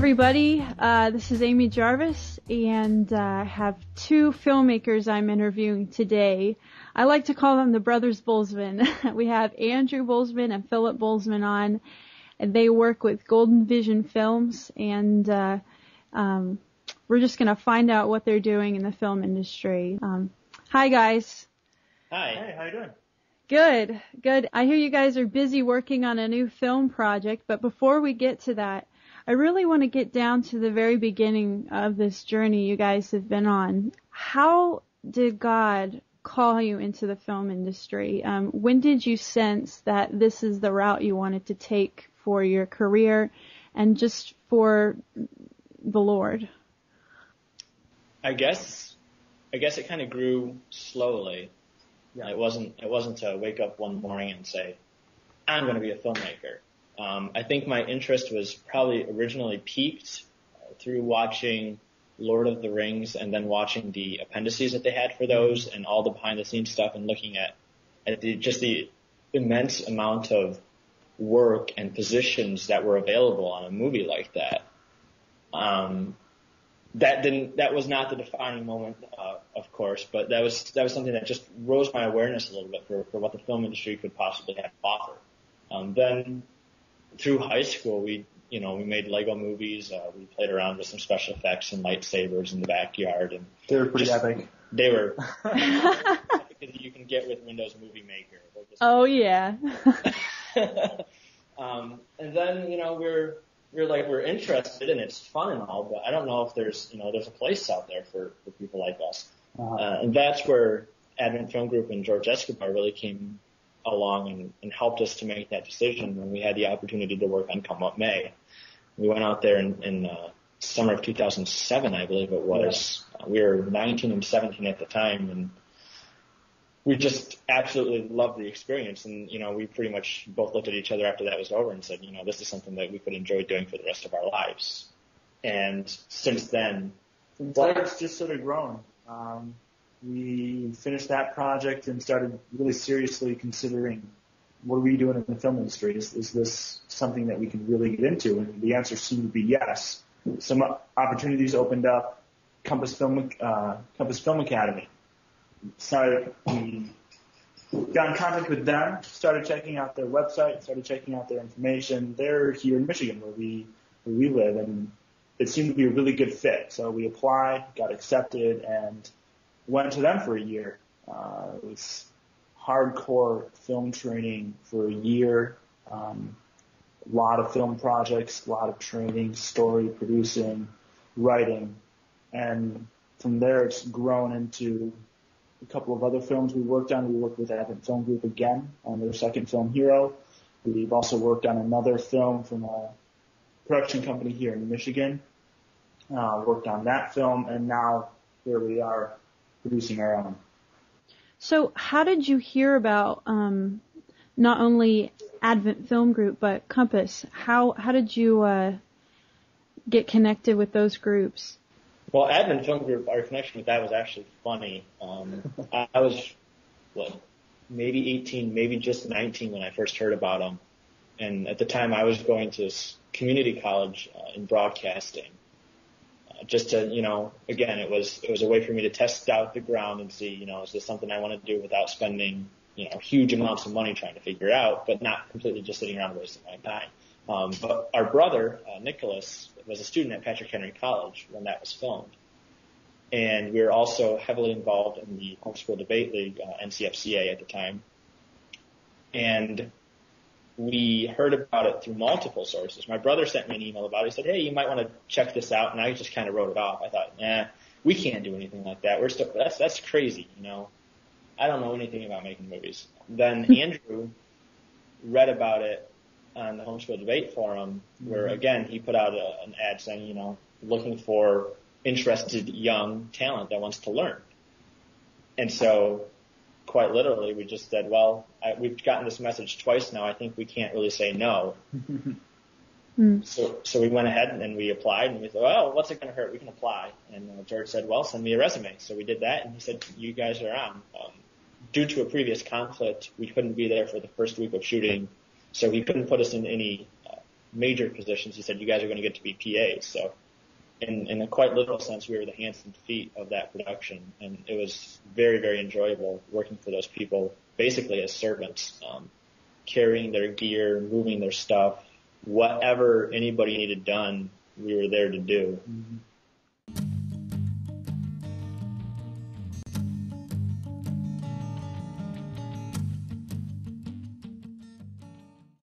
everybody. This is Amy Jarvis, and I have two filmmakers I'm interviewing today. I like to call them the brothers Bolzman. We have Andrew Bolzman and Philip Bolzman on, and they work with Golden Vision Films, and we're just going to find out what they're doing in the film industry. Hi, guys. Hi. Hey, how you doing? Good, good. I hear you guys are busy working on a new film project, but before we get to that, I really want to get down to the very beginning of this journey you guys have been on. How did God call you into the film industry? When did you sense that this is the route you wanted to take for your career and just for the Lord? I guess it kind of grew slowly. Yeah. It wasn't to wake up one morning and say, I'm going to be a filmmaker. I think my interest was probably originally piqued through watching Lord of the Rings and then watching the appendices that they had for those and all the behind the scenes stuff and looking at the immense amount of work and positions that were available on a movie like that. That was not the defining moment, of course, but that was something that just rose my awareness a little bit for what the film industry could possibly have to offer. Then through high school, we made Lego movies. We played around with some special effects and lightsabers in the backyard, and they were pretty epic. They were because you can get with Windows Movie Maker. Oh yeah. And then we're interested and it's fun and all, but I don't know if there's a place out there for people like us. And that's where Advent Film Group and George Escobar really came along and helped us to make that decision when we had the opportunity to work on Come What May. We went out there in summer of 2007, I believe it was. We were 19 and 17 at the time, and we just absolutely loved the experience. And, we pretty much both looked at each other after that was over and said, this is something that we could enjoy doing for the rest of our lives. And since then, it's just sort of grown. We finished that project and started really seriously considering what are we doing in the film industry? Is this something that we can really get into? And the answer seemed to be yes. Some opportunities opened up. Compass Film Academy. We got in contact with them, started checking out their website, started checking out their information. They're here in Michigan where we live, and it seemed to be a really good fit. So we applied, got accepted, and went to them for a year. It was hardcore film training for a year. A lot of film projects, a lot of training, story producing, writing. And from there it's grown into a couple of other films we worked on. We worked with Advent Film Group again on their second film, Hero. We've also worked on another film from a production company here in Michigan. Worked on that film, and now here we are producing our own. So how did you hear about not only Advent Film Group but Compass? How did you get connected with those groups? Well, Advent Film Group, our connection with that was actually funny. I was maybe 18, maybe just 19 when I first heard about them, and at the time I was going to community college in broadcasting. Just to, again, it was a way for me to test out the ground and see, is this something I want to do without spending, huge amounts of money trying to figure out, but not completely just sitting around wasting my time. But our brother, Nicholas, was a student at Patrick Henry College when that was filmed. And we were also heavily involved in the Homeschool Debate League, NCFCA at the time. And we heard about it through multiple sources. My brother sent me an email about it. He said, hey, you might want to check this out. And I just kind of wrote it off. I thought, we can't do anything like that. That's crazy, I don't know anything about making movies. Then Andrew read about it on the Homeschool Debate Forum, where, again, he put out an ad saying, looking for interested young talent that wants to learn. And so quite literally, we just said, well, we've gotten this message twice now. I think we can't really say no. So we went ahead and we applied, and we thought, well, what's it going to hurt? We can apply. And George said, well, send me a resume. So we did that, and he said, you guys are on. Due to a previous conflict, we couldn't be there for the first week of shooting, so he couldn't put us in any major positions, he said, you guys are going to get to be PAs. So in a quite literal sense, we were the hands and feet of that production. And it was very, very enjoyable working for those people, basically as servants, carrying their gear, moving their stuff, whatever anybody needed done, we were there to do. Mm-hmm.